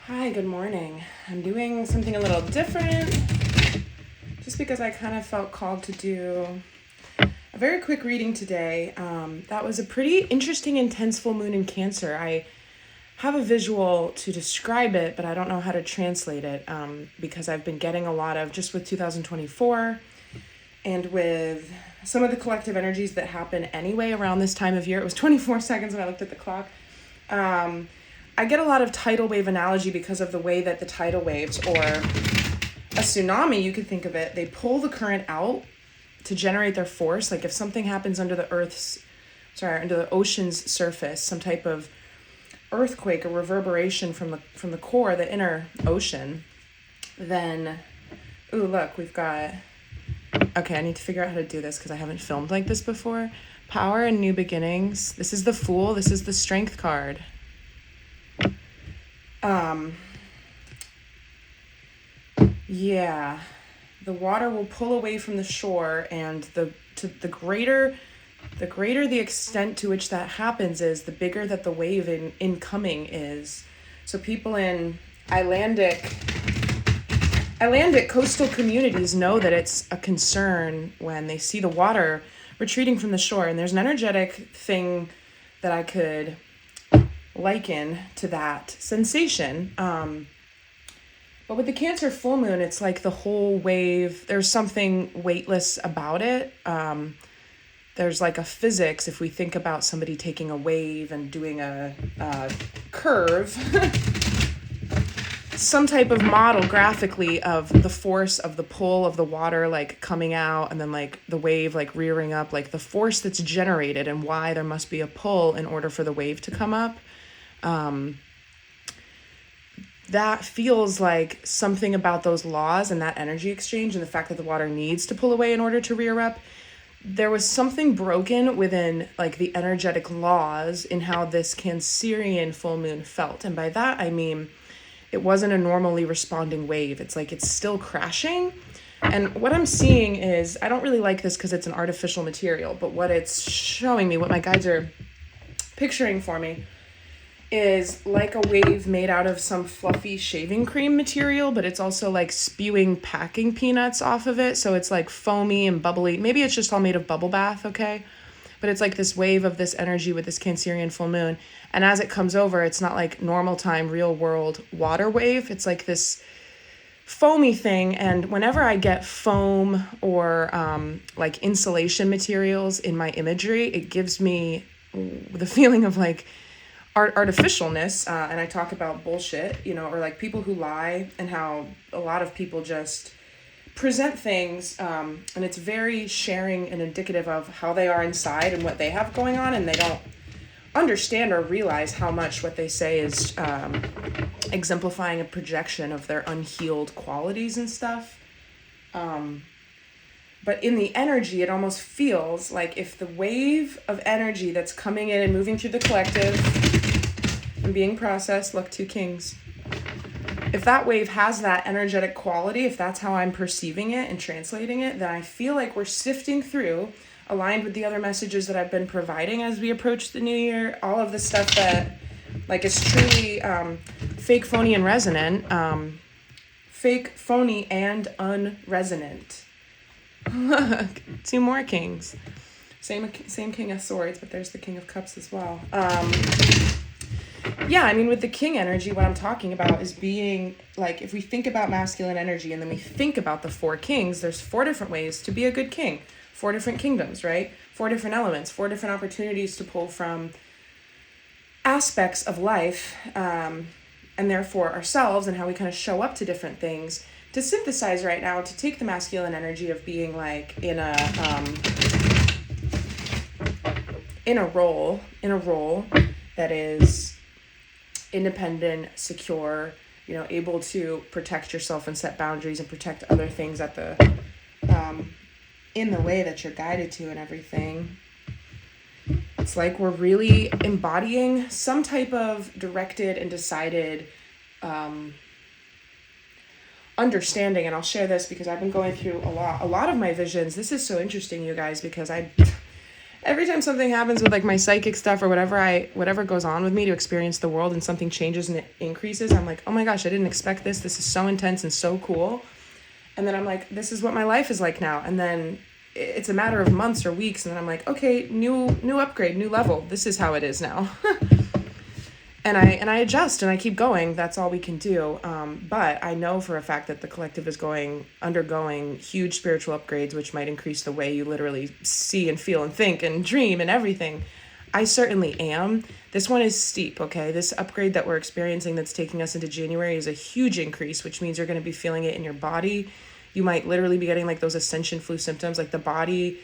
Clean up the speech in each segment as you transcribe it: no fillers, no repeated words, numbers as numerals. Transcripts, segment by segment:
Hi, good morning. I'm doing something a little different just because I kind of felt called to do a very quick reading today. That was a pretty interesting, intense full moon in Cancer. I have a visual to describe it, but I don't know how to translate it because I've been getting a lot of, just with 2024 and with some of the collective energies that happen anyway around this time of year. It was 24 seconds when I looked at the clock. I get a lot of tidal wave analogy because of the way that the tidal waves, or a tsunami, you could think of it, they pull the current out to generate their force. Like if something happens under the under the ocean's surface, some type of earthquake or reverberation from the core, the inner ocean, then, ooh, look, we've got, okay, I need to figure out how to do this because I haven't filmed like this before. Power and new beginnings. This is the Fool. This is the Strength card. Yeah, the water will pull away from the shore, and the greater the extent to which that happens is, the bigger that the wave incoming is. So people in Icelandic coastal communities know that it's a concern when they see the water retreating from the shore, and there's an energetic thing that I could liken to that sensation. But with the Cancer full moon, it's like the whole wave, there's something weightless about it. There's like a physics, if we think about somebody taking a wave and doing a curve, some type of model graphically of the force of the pull of the water, like coming out, and then like the wave like rearing up, like the force that's generated and why there must be a pull in order for the wave to come up. That feels like something about those laws and that energy exchange, and the fact that the water needs to pull away in order to rear up. There was something broken within like the energetic laws in how this Cancerian full moon felt. And by that, I mean, it wasn't a normally responding wave. It's like it's still crashing. And what I'm seeing is, I don't really like this because it's an artificial material, but what it's showing me, what my guides are picturing for me, is like a wave made out of some fluffy shaving cream material, but it's also like spewing packing peanuts off of it. So it's like foamy and bubbly. Maybe it's just all made of bubble bath, okay? But it's like this wave of this energy with this Cancerian full moon. And as it comes over, it's not like normal time, real world water wave. It's like this foamy thing. And whenever I get foam or like insulation materials in my imagery, it gives me the feeling of like artificialness, and I talk about bullshit, or like people who lie, and how a lot of people just present things, and it's very sharing and indicative of how they are inside and what they have going on, and they don't understand or realize how much what they say is exemplifying a projection of their unhealed qualities and stuff. But in the energy, it almost feels like if the wave of energy that's coming in and moving through the collective and being processed, look, 2 kings. If that wave has that energetic quality, if that's how I'm perceiving it and translating it, then I feel like we're sifting through, aligned with the other messages that I've been providing as we approach the new year, all of the stuff that like is truly fake, phony, and resonant. Fake, phony, and unresonant. Look, 2 more kings. Same King of Swords, but there's the King of Cups as well. Yeah, I mean, with the king energy, what I'm talking about is being, like, if we think about masculine energy and then we think about the 4 kings, there's 4 different ways to be a good king. 4 different kingdoms, right? 4 different elements, 4 different opportunities to pull from aspects of life, and therefore ourselves, and how we kind of show up to different things. To synthesize right now, to take the masculine energy of being like in a role that is independent, secure, able to protect yourself and set boundaries and protect other things at the in the way that you're guided to and everything. It's like we're really embodying some type of directed and decided understanding. And I'll share this because I've been going through a lot of my visions. This is so interesting, you guys, because every time something happens with like my psychic stuff or whatever goes on with me to experience the world and something changes and it increases, I'm like, oh my gosh, I didn't expect this. This is so intense and so cool. And then I'm like, this is what my life is like now. And then it's a matter of months or weeks. And then I'm like, okay, new upgrade, new level. This is how it is now. And I adjust and I keep going. That's all we can do. But I know for a fact that the collective is undergoing huge spiritual upgrades, which might increase the way you literally see and feel and think and dream and everything. I certainly am. This one is steep, okay? This upgrade that we're experiencing that's taking us into January is a huge increase, which means you're going to be feeling it in your body. You might literally be getting like those ascension flu symptoms, like the body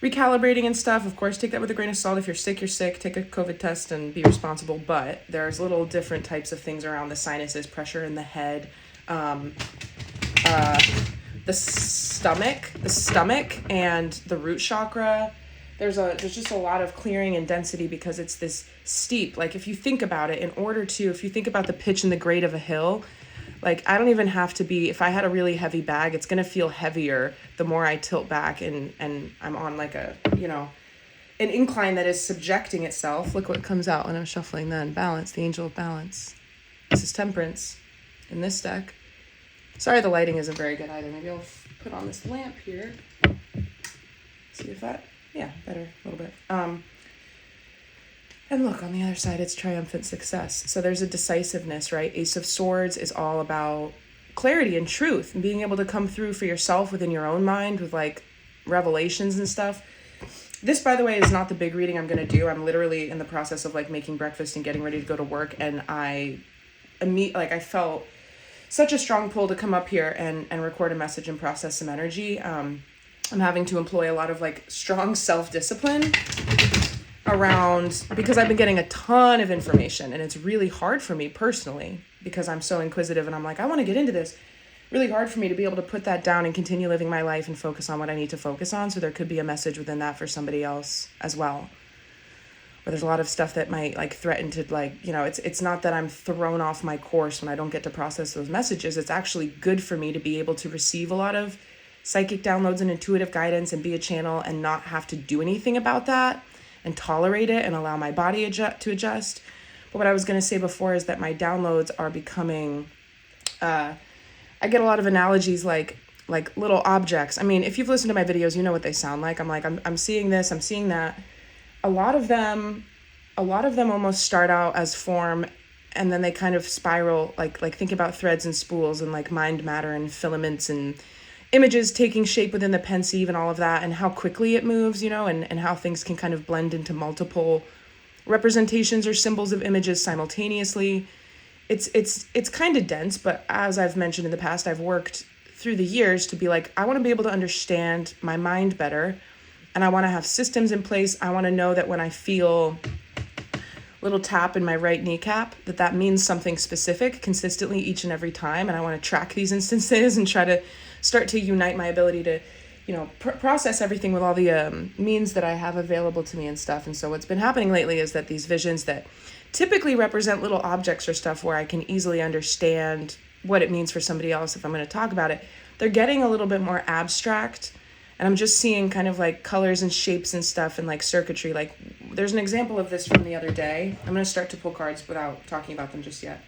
recalibrating and stuff. Of course, take that with a grain of salt. If you're sick, you're sick. Take a COVID test and be responsible. But there's little different types of things around the sinuses, pressure in the head, the stomach, and the root chakra. There's just a lot of clearing and density because it's this steep. Like if you think about it, if you think about the pitch and the grade of a hill, like I don't even have to be, if I had a really heavy bag, it's going to feel heavier the more I tilt back and I'm on like an incline that is subjecting itself. Look what comes out when I'm shuffling then. Balance, the angel of balance. This is temperance in this deck. Sorry, the lighting isn't very good either. Maybe I'll put on this lamp here. See if that, yeah, better a little bit. And look, on the other side, it's triumphant success. So there's a decisiveness, right? Ace of Swords is all about clarity and truth and being able to come through for yourself within your own mind with like revelations and stuff. This, by the way, is not the big reading I'm going to do. I'm literally in the process of like making breakfast and getting ready to go to work. And I felt such a strong pull to come up here and record a message and process some energy. I'm having to employ a lot of like strong self-discipline around, because I've been getting a ton of information and it's really hard for me personally because I'm so inquisitive and I'm like, I want to get into this. Really hard for me to be able to put that down and continue living my life and focus on what I need to focus on. So there could be a message within that for somebody else as well. But there's a lot of stuff that might like threaten to like, it's not that I'm thrown off my course when I don't get to process those messages. It's actually good for me to be able to receive a lot of psychic downloads and intuitive guidance and be a channel and not have to do anything about that and tolerate it and allow my body to adjust. But what I was going to say before is that my downloads are becoming, I get a lot of analogies like little objects. I mean, if you've listened to my videos, you know what they sound like. I'm seeing this, I'm seeing that. A lot of them almost start out as form and then they kind of spiral, like think about threads and spools and like mind matter and filaments and images taking shape within the pensieve and all of that, and how quickly it moves, and how things can kind of blend into multiple representations or symbols of images simultaneously. It's kind of dense, but as I've mentioned in the past, I've worked through the years to be like, I want to be able to understand my mind better, and I want to have systems in place. I want to know that when I feel little tap in my right kneecap, that means something specific consistently each and every time, and I want to track these instances and try to start to unite my ability to, process everything with all the means that I have available to me and stuff. And so what's been happening lately is that these visions that typically represent little objects or stuff where I can easily understand what it means for somebody else if I'm going to talk about it, they're getting a little bit more abstract. And I'm just seeing kind of like colors and shapes and stuff and like circuitry. Like there's an example of this from the other day. I'm going to start to pull cards without talking about them just yet.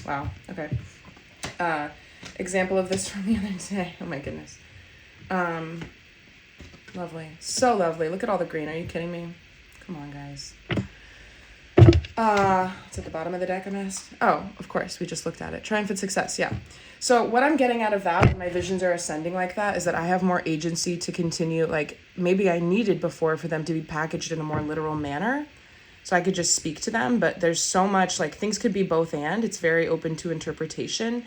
Wow. Okay. Example of this from the other day. Oh my goodness. Lovely. So lovely. Look at all the green. Are you kidding me? Come on, guys. It's at the bottom of the deck, I missed. Oh, of course. We just looked at it. Triumphant success. Yeah. So what I'm getting out of that when my visions are ascending like that is that I have more agency to continue, like maybe I needed before for them to be packaged in a more literal manner. So I could just speak to them, but there's so much, like things could be both and. It's very open to interpretation.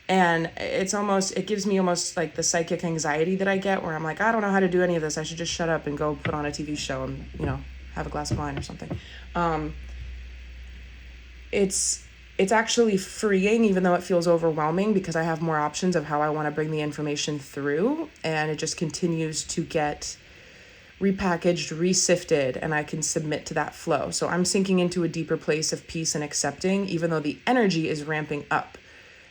And it gives me almost like the psychic anxiety that I get where I'm like, I don't know how to do any of this. I should just shut up and go put on a TV show and, have a glass of wine or something. It's actually freeing, even though it feels overwhelming, because I have more options of how I want to bring the information through, and it just continues to get repackaged, resifted, and I can submit to that flow. So I'm sinking into a deeper place of peace and accepting, even though the energy is ramping up.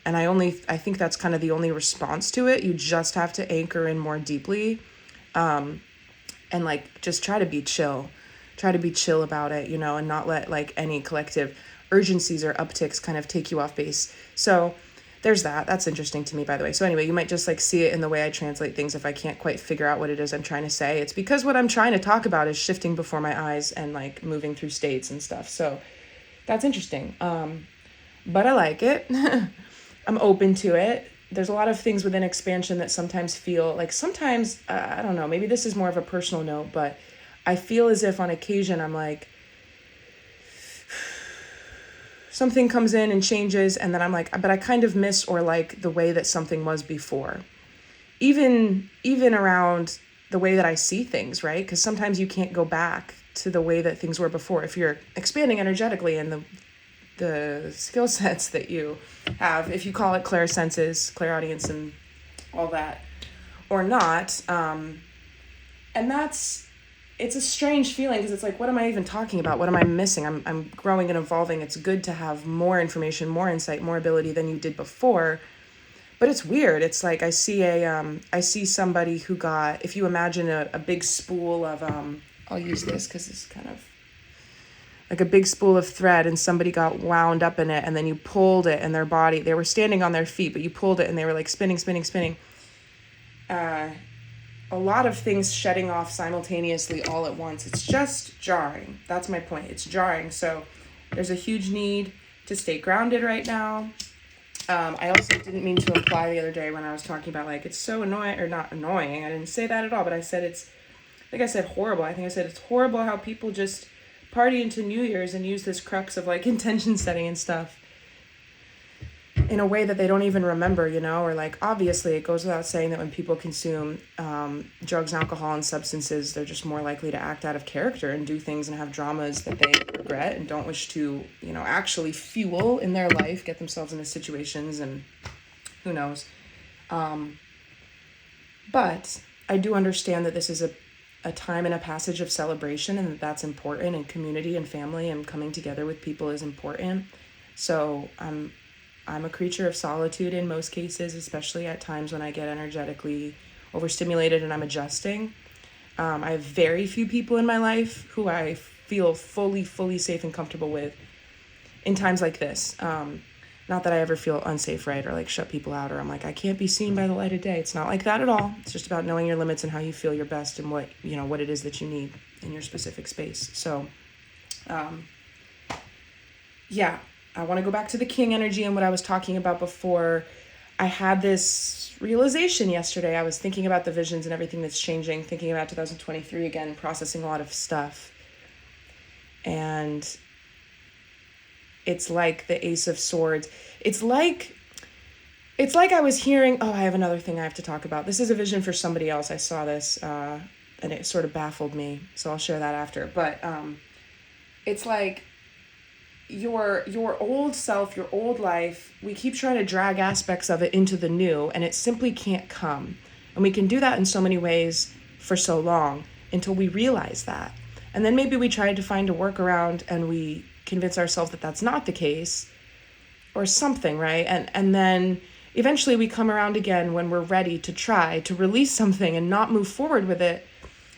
And I think that's kind of the only response to it. You just have to anchor in more deeply. And and like just try to be chill. Try to be chill about it, you know, and not let like any collective urgencies or upticks kind of take you off base. So there's that. That's interesting to me, by the way. So anyway, you might just like see it in the way I translate things. If I can't quite figure out what it is I'm trying to say, it's because what I'm trying to talk about is shifting before my eyes and like moving through states and stuff. So that's interesting. But I like it. I'm open to it. There's a lot of things within expansion that sometimes feel like I don't know, maybe this is more of a personal note, but I feel as if on occasion I'm like, something comes in and changes, and then I'm like, but I kind of miss or like the way that something was before. Even around the way that I see things, right? Because sometimes you can't go back to the way that things were before. If you're expanding energetically and the skill sets that you have, if you call it clairsenses, clairaudience, and all that, or not, and it's a strange feeling because it's like, what am I even talking about? What am I missing? I'm growing and evolving. It's good to have more information, more insight, more ability than you did before. But it's weird. It's like I see somebody who got, if you imagine a big spool of, I'll use this because it's kind of like a big spool of thread, and somebody got wound up in it, and then you pulled it, and their body, they were standing on their feet, but you pulled it and they were like spinning. A lot of things shedding off simultaneously all at once. It's just jarring. That's my point. It's jarring. So there's a huge need to stay grounded right now. I also didn't mean to imply the other day when I was talking about like, it's so annoying, or not annoying. I didn't say that at all, but I said I think I said horrible. I think I said it's horrible how people just party into New Year's and use this crux of like intention setting and stuff in a way that they don't even remember, you know, or like, obviously it goes without saying that when people consume drugs, alcohol, and substances, they're just more likely to act out of character and do things and have dramas that they regret and don't wish to, you know, actually fuel in their life, get themselves into situations, and who knows. But I do understand that this is a time and a passage of celebration, and that's important, and community and family and coming together with people is important. So I'm a creature of solitude in most cases, especially at times when I get energetically overstimulated and I'm adjusting. I have very few people in my life who I feel fully safe and comfortable with in times like this. Not that I ever feel unsafe, right? Or like shut people out, or I'm like, I can't be seen by the light of day. It's not like that at all. It's just about knowing your limits and how you feel your best and what it is that you need in your specific space. So, yeah. I want to go back to the king energy and what I was talking about before. I had this realization yesterday. I was thinking about the visions and everything that's changing, thinking about 2023 again, processing a lot of stuff. And it's like the Ace of Swords. It's like I was hearing, I have another thing I have to talk about. This is a vision for somebody else. I saw this and it sort of baffled me. So I'll share that after. But it's like, your old self, your old life, we keep trying to drag aspects of it into the new, and it simply can't come. And we can do that in so many ways for so long until we realize that. And then maybe we try to find a workaround and we convince ourselves that that's not the case or something, right? And then eventually we come around again when we're ready to try to release something and not move forward with it,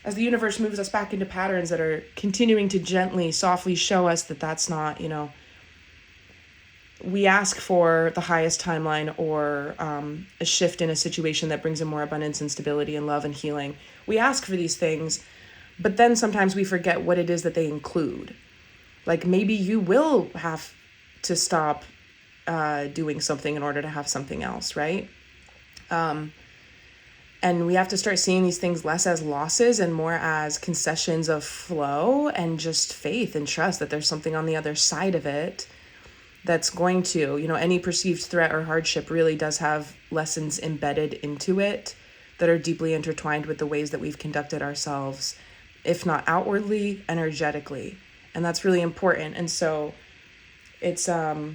as the universe moves us back into patterns that are continuing to gently, softly show us that that's not, we ask for the highest timeline or a shift in a situation that brings in more abundance and stability and love and healing. We ask for these things, but then sometimes we forget what it is that they include. Like maybe you will have to stop doing something in order to have something else, right? And we have to start seeing these things less as losses and more as concessions of flow and just faith and trust that there's something on the other side of it that's going to, any perceived threat or hardship really does have lessons embedded into it that are deeply intertwined with the ways that we've conducted ourselves, if not outwardly, energetically. And that's really important. And so it's a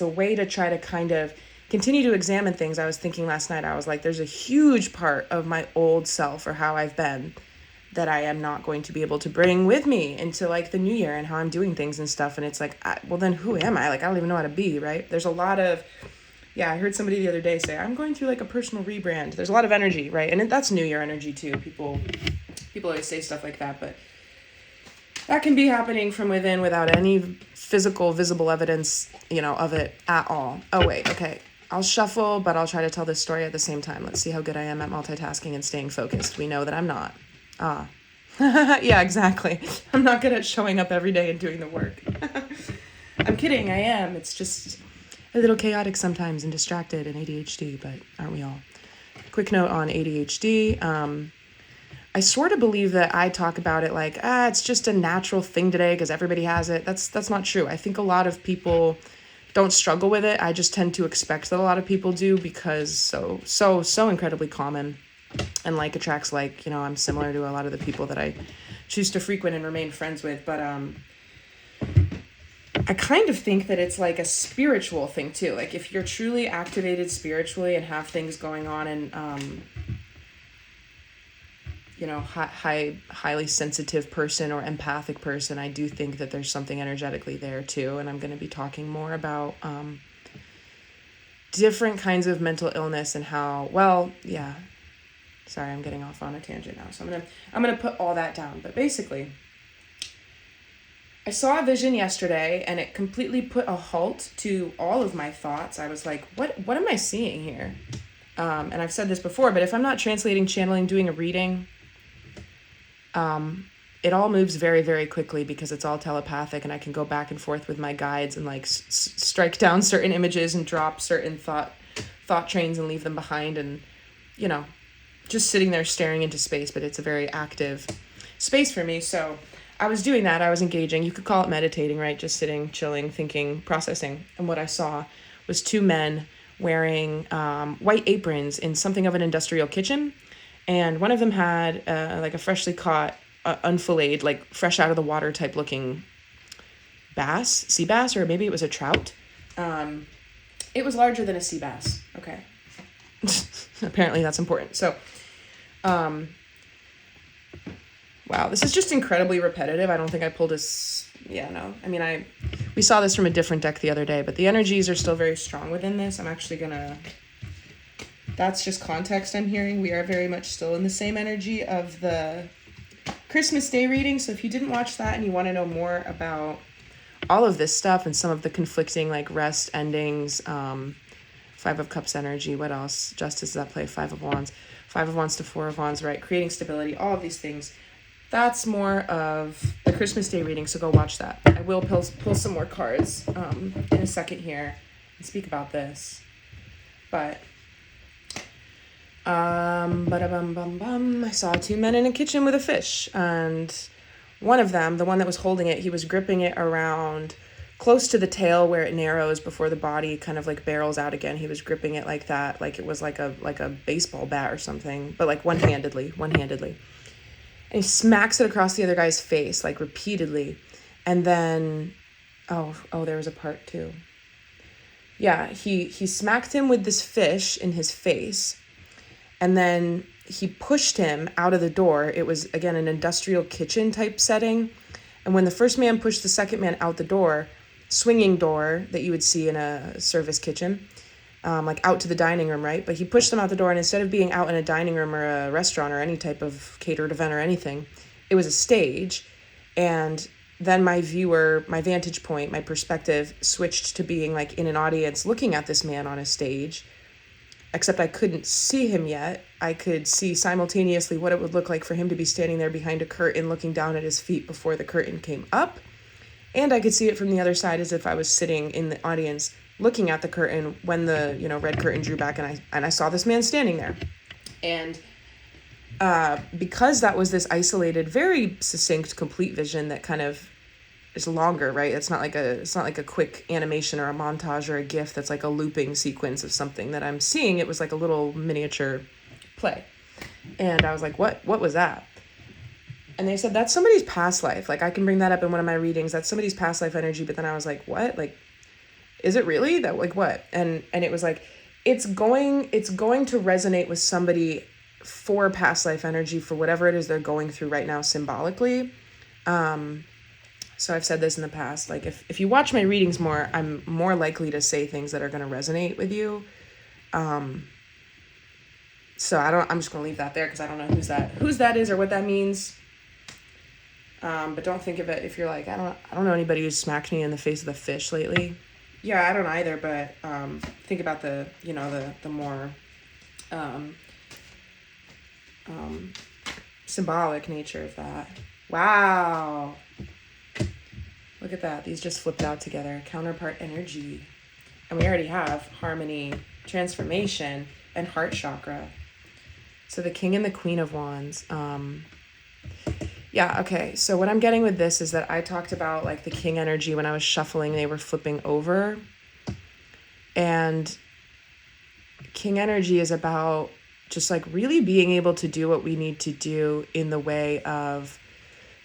way to try to kind of continue to examine things. I was thinking last night, I was like, there's a huge part of my old self or how I've been that I am not going to be able to bring with me into like the new year and how I'm doing things and stuff. And it's like, well, then who am I? Like, I don't even know how to be, right? There's a lot of, I heard somebody the other day say, I'm going through like a personal rebrand. There's a lot of energy, right? And that's new year energy too. People People always say stuff like that, but that can be happening from within without any physical, visible evidence, of it at all. Oh, wait, okay. I'll shuffle, but I'll try to tell this story at the same time. Let's see how good I am at multitasking and staying focused. We know that I'm not. Yeah, exactly. I'm not good at showing up every day and doing the work. I'm kidding, I am. It's just a little chaotic sometimes and distracted and ADHD, but aren't we all? Quick note on ADHD. I sort of believe that I talk about it like, it's just a natural thing today because everybody has it. That's not true. I think a lot of people don't struggle with it. I just tend to expect that a lot of people do because so incredibly common, and like attracts like. I'm similar to a lot of the people that I choose to frequent and remain friends with, but I kind of think that it's like a spiritual thing too. Like if you're truly activated spiritually and have things going on and highly sensitive person or empathic person, I do think that there's something energetically there too. And I'm going to be talking more about different kinds of mental illness and how, sorry, I'm getting off on a tangent now. So I'm gonna put all that down. But basically, I saw a vision yesterday and it completely put a halt to all of my thoughts. I was like, what am I seeing here? And I've said this before, but if I'm not translating, channeling, doing a reading, it all moves very, very quickly because it's all telepathic and I can go back and forth with my guides and like strike down certain images and drop certain thought trains and leave them behind and, just sitting there staring into space, but it's a very active space for me. So I was doing that. I was engaging. You could call it meditating, right? Just sitting, chilling, thinking, processing. And what I saw was two men wearing white aprons in something of an industrial kitchen. And one of them had like a freshly caught, unfilleted, like fresh out of the water type looking sea bass, or maybe it was a trout. It was larger than a sea bass. Okay. Apparently that's important. So, wow, this is just incredibly repetitive. I don't think I pulled we saw this from a different deck the other day, but the energies are still very strong within this. I'm actually that's just context I'm hearing. We are very much still in the same energy of the Christmas Day reading. So if you didn't watch that and you want to know more about all of this stuff and some of the conflicting like rest endings, Five of Cups energy, what else? Justice at play, Five of Wands to Four of Wands, right? Creating stability, all of these things. That's more of the Christmas Day reading, so go watch that. I will pull some more cards in a second here and speak about this. But I saw two men in a kitchen with a fish, and one of them, the one that was holding it, he was gripping it around close to the tail where it narrows before the body kind of like barrels out again. He was gripping it like that, like it was like a baseball bat or something, but like one-handedly. And he smacks it across the other guy's face, like repeatedly. And then, there was a part two. Yeah, he smacked him with this fish in his face. And then he pushed him out of the door. It was, again, an industrial kitchen type setting. And when the first man pushed the second man out the door, swinging door that you would see in a service kitchen, like out to the dining room, right? But he pushed them out the door, and instead of being out in a dining room or a restaurant or any type of catered event or anything, it was a stage. And then my vantage point, my perspective switched to being like in an audience looking at this man on a stage, except I couldn't see him yet. I could see simultaneously what it would look like for him to be standing there behind a curtain looking down at his feet before the curtain came up. And I could see it from the other side as if I was sitting in the audience looking at the curtain when the, red curtain drew back and I saw this man standing there. And because that was this isolated, very succinct, complete vision that kind of is longer, right? It's not like a quick animation or a montage or a GIF that's like a looping sequence of something that I'm seeing. It was like a little miniature play. And I was like, what was that? And they said, that's somebody's past life. Like, I can bring that up in one of my readings. That's somebody's past life energy. But then I was like, what? Like, is it really? That, like, what? And it was like, it's going to resonate with somebody for past life energy for whatever it is they're going through right now symbolically. So I've said this in the past, like, if you watch my readings more, I'm more likely to say things that are going to resonate with you. So I'm just gonna leave that there because I don't know whose that is or what that means. But don't think of it if you're like, I don't know anybody who's smacked me in the face with a fish lately. Yeah, I don't either, but think about the more symbolic nature of that. Wow. Look at that. These just flipped out together. Counterpart energy. And we already have harmony, transformation, and heart chakra. So the King and the Queen of Wands. Yeah, okay. So what I'm getting with this is that I talked about like the King energy when I was shuffling, they were flipping over. And King energy is about just like really being able to do what we need to do in the way of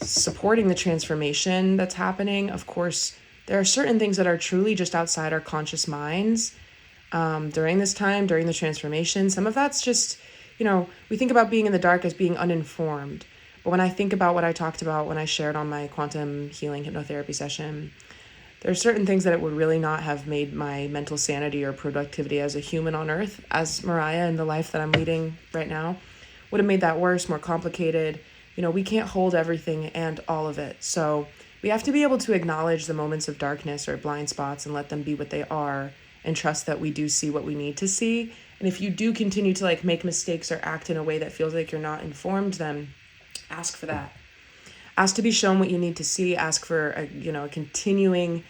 supporting the transformation that's happening. Of course, there are certain things that are truly just outside our conscious minds during this time, during the transformation. Some of that's just, we think about being in the dark as being uninformed. But when I think about what I talked about when I shared on my quantum healing hypnotherapy session, there are certain things that it would really not have made my mental sanity or productivity as a human on earth, as Mariah in the life that I'm leading right now, would have made that worse, more complicated. We can't hold everything and all of it. So we have to be able to acknowledge the moments of darkness or blind spots and let them be what they are and trust that we do see what we need to see. And if you do continue to like make mistakes or act in a way that feels like you're not informed, then ask for that. Ask to be shown what you need to see. Ask for a continuing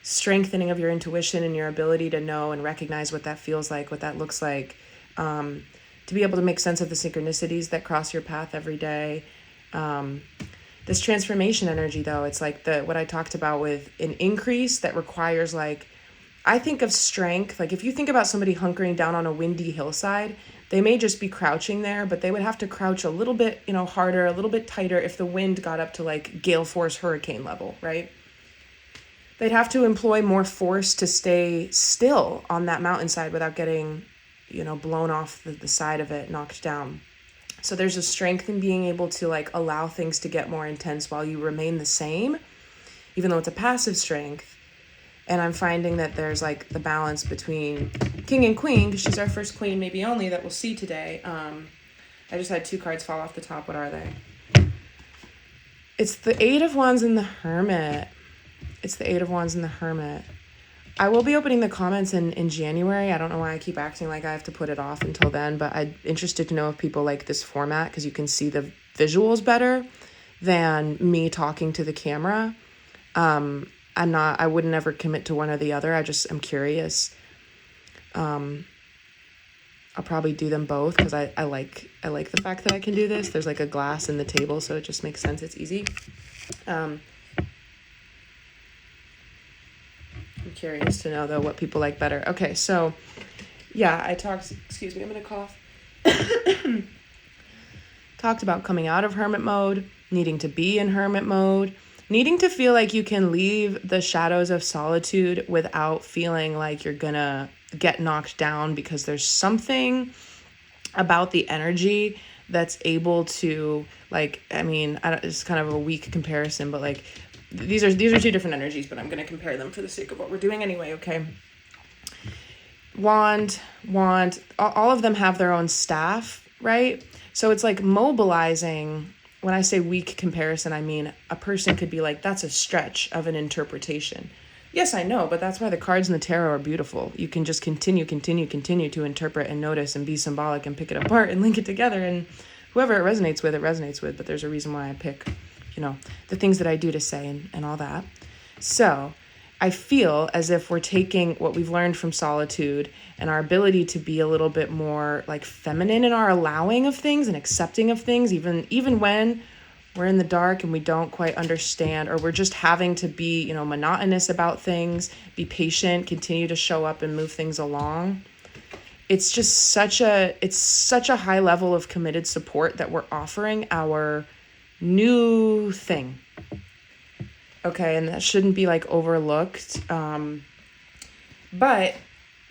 strengthening of your intuition and your ability to know and recognize what that feels like, what that looks like, to be able to make sense of the synchronicities that cross your path every day. This transformation energy, though, it's like what I talked about with an increase that requires I think of strength. Like if you think about somebody hunkering down on a windy hillside, they may just be crouching there, but they would have to crouch a little bit, harder, a little bit tighter if the wind got up to like gale force hurricane level, right? They'd have to employ more force to stay still on that mountainside without getting, blown off the side of it, knocked down. So there's a strength in being able to like allow things to get more intense while you remain the same, even though it's a passive strength. And I'm finding that there's like the balance between King and Queen, because she's our first queen, maybe only, that we'll see today. I just had 2 cards fall off the top. What are they? It's the Eight of Wands and the Hermit. It's the Eight of Wands and the Hermit. I will be opening the comments in January. I don't know why I keep acting like I have to put it off until then, but I'm interested to know if people like this format because you can see the visuals better than me talking to the camera. I wouldn't ever commit to one or the other. I'm curious. I'll probably do them both because I like the fact that I can do this. There's like a glass in the table, so it just makes sense. It's easy. I'm curious to know though what people like better. Okay, so yeah, excuse me, I'm gonna cough. Talked about coming out of hermit mode, needing to be in hermit mode, needing to feel like you can leave the shadows of solitude without feeling like you're gonna get knocked down, because there's something about the energy that's able to it's kind of a weak comparison, but like these are 2 different energies, but I'm going to compare them for the sake of what we're doing anyway. Okay. Wand, all of them have their own staff, right? So it's like mobilizing. When I say weak comparison, I mean a person could be like, that's a stretch of an interpretation. Yes, I know, but that's why the cards in the tarot are beautiful. You can just continue to interpret and notice and be symbolic and pick it apart and link it together. And whoever it resonates with, but there's a reason why I pick, the things that I do to say and all that. So I feel as if we're taking what we've learned from solitude and our ability to be a little bit more like feminine in our allowing of things and accepting of things, even when we're in the dark and we don't quite understand, or we're just having to be, monotonous about things, be patient, continue to show up and move things along. It's just such a high level of committed support that we're offering our new thing. Okay, and that shouldn't be like overlooked. But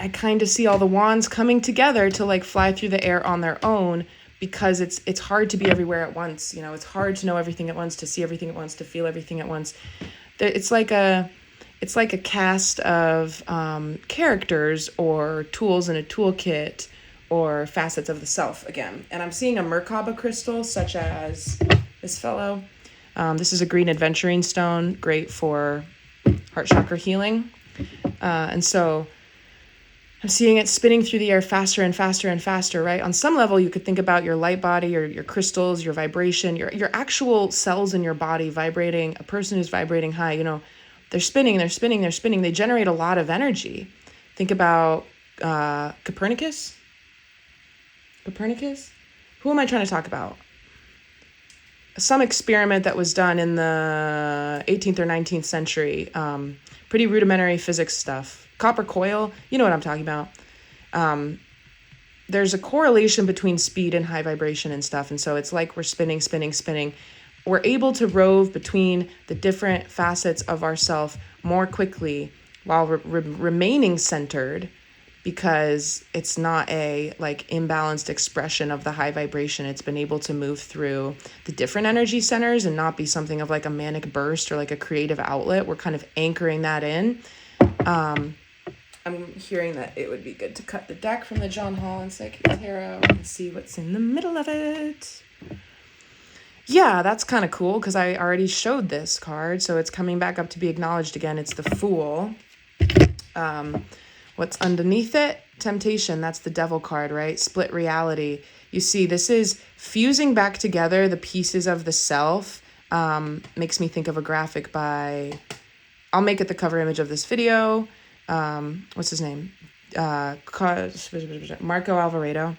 I kind of see all the wands coming together to like fly through the air on their own, because it's hard to be everywhere at once. It's hard to know everything at once, to see everything at once, to feel everything at once. It's like a cast of characters or tools in a toolkit, or facets of the self again. And I'm seeing a Merkaba crystal, such as this fellow. This is a green adventuring stone, great for heart chakra healing. And so I'm seeing it spinning through the air faster and faster and faster, right? On some level, you could think about your light body, your crystals, your vibration, your actual cells in your body vibrating. A person who's vibrating high, you know, they're spinning, they're spinning, they're spinning. They generate a lot of energy. Think about Copernicus. Copernicus? Who am I trying to talk about? Some experiment that was done in the 18th or 19th century. Pretty rudimentary physics stuff. Copper coil, you know what I'm talking about. There's a correlation between speed and high vibration and stuff. And so it's like we're spinning, spinning, spinning. We're able to rove between the different facets of ourself more quickly while remaining centered, because it's not a like imbalanced expression of the high vibration. It's been able to move through the different energy centers and not be something of like a manic burst or like a creative outlet. We're kind of anchoring that in. I'm hearing that it would be good to cut the deck from the John Holland Psychic Tarot and see what's in the middle of it. Yeah, that's kind of cool because I already showed this card, so it's coming back up to be acknowledged again. It's the Fool. What's underneath it? Temptation. That's the Devil card, right? Split reality. You see, this is fusing back together the pieces of the self. Makes me think of a graphic by... I'll make it the cover image of this video. What's his name? Marco Alvarado.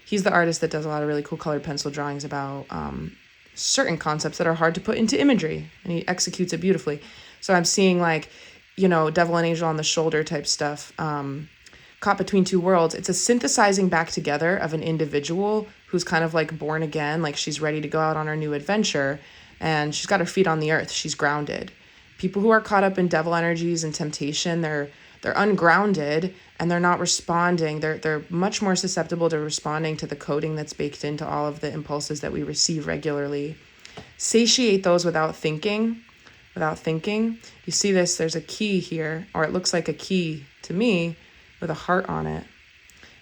He's the artist that does a lot of really cool colored pencil drawings about certain concepts that are hard to put into imagery, and he executes it beautifully. So I'm seeing like, you know, devil and angel on the shoulder type stuff, caught between two worlds. It's a synthesizing back together of an individual who's kind of like born again, like she's ready to go out on her new adventure, and she's got her feet on the earth. She's grounded. People who are caught up in devil energies and temptation, they're ungrounded and they're not responding. They're much more susceptible to responding to the coding that's baked into all of the impulses that we receive regularly. Satiate those without thinking. You see this, there's a key here, or it looks like a key to me with a heart on it.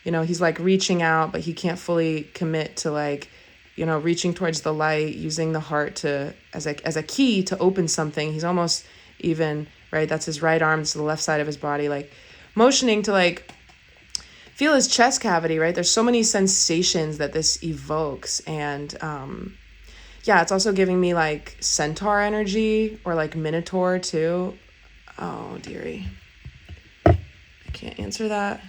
You know, he's like reaching out, but he can't fully commit to like, you know, reaching towards the light, using the heart to as a key to open something. He's almost even, right, that's his right arm to the left side of his body, like motioning to like feel his chest cavity, right? There's so many sensations that this evokes. And yeah, it's also giving me like centaur energy or like minotaur too. Oh, dearie. I can't answer that.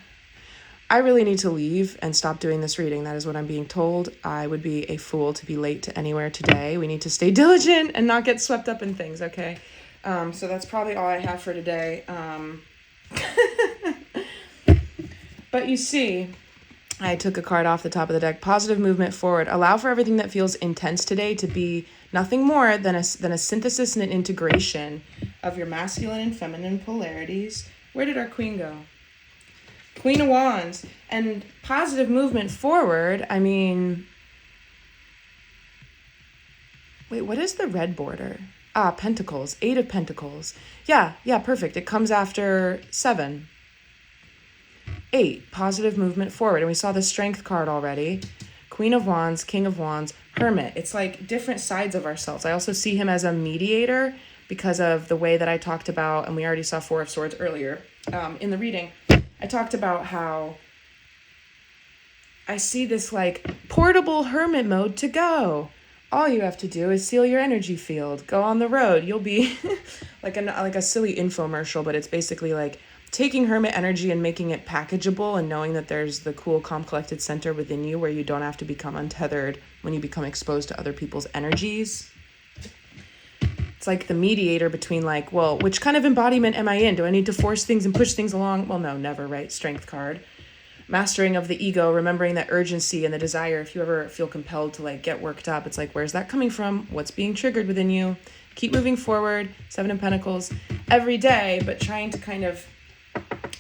I really need to leave and stop doing this reading. That is what I'm being told. I would be a fool to be late to anywhere today. We need to stay diligent and not get swept up in things, okay? So that's probably all I have for today. But you see, I took a card off the top of the deck. Positive movement forward. Allow for everything that feels intense today to be nothing more than a synthesis and an integration of your masculine and feminine polarities. Where did our queen go? Queen of Wands. And positive movement forward, I mean... Wait, what is the red border? Pentacles. 8 of Pentacles. Yeah, perfect. It comes after 7. 8, positive movement forward. And we saw the Strength card already. Queen of Wands, King of Wands, Hermit. It's like different sides of ourselves. I also see him as a mediator because of the way that I talked about, and we already saw 4 of Swords earlier in the reading. I talked about how I see this like portable hermit mode to go. All you have to do is seal your energy field. Go on the road. You'll be like a silly infomercial, but it's basically like taking hermit energy and making it packageable and knowing that there's the cool, calm, collected center within you where you don't have to become untethered when you become exposed to other people's energies. It's like the mediator between like, well, which kind of embodiment am I in? Do I need to force things and push things along? Well, no, never, right? Strength card. Mastering of the ego, remembering that urgency and the desire. If you ever feel compelled to like get worked up, it's like, where's that coming from? What's being triggered within you? Keep moving forward. 7 of Pentacles every day, but trying to kind of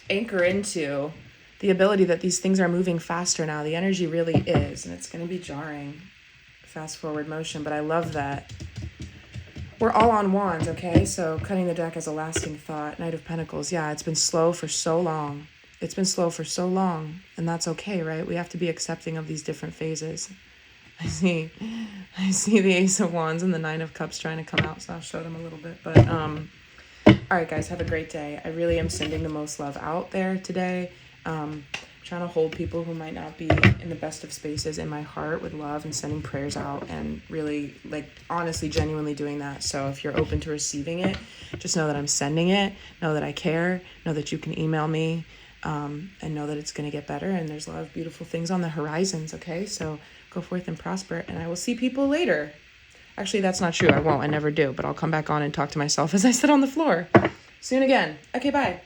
anchor into the ability that these things are moving faster now. The energy really is, and it's going to be jarring. Fast forward motion, but I love that. We're all on wands, okay? So cutting the deck as a lasting thought. Knight of Pentacles. Yeah, it's been slow for so long. It's been slow for so long, and that's okay, right? We have to be accepting of these different phases. I see the Ace of Wands and the Nine of Cups trying to come out, so I'll show them a little bit. But all right, guys, have a great day. I really am sending the most love out there today. Trying to hold people who might not be in the best of spaces in my heart with love, and sending prayers out, and really, like, honestly, genuinely doing that. So if you're open to receiving it, just know that I'm sending it, know that I care, know that you can email me, and know that it's going to get better, and there's a lot of beautiful things on the horizons, okay? So go forth and prosper, and I will see people later. Actually, that's not true. I won't. I never do, but I'll come back on and talk to myself as I sit on the floor. Soon again. Okay, bye.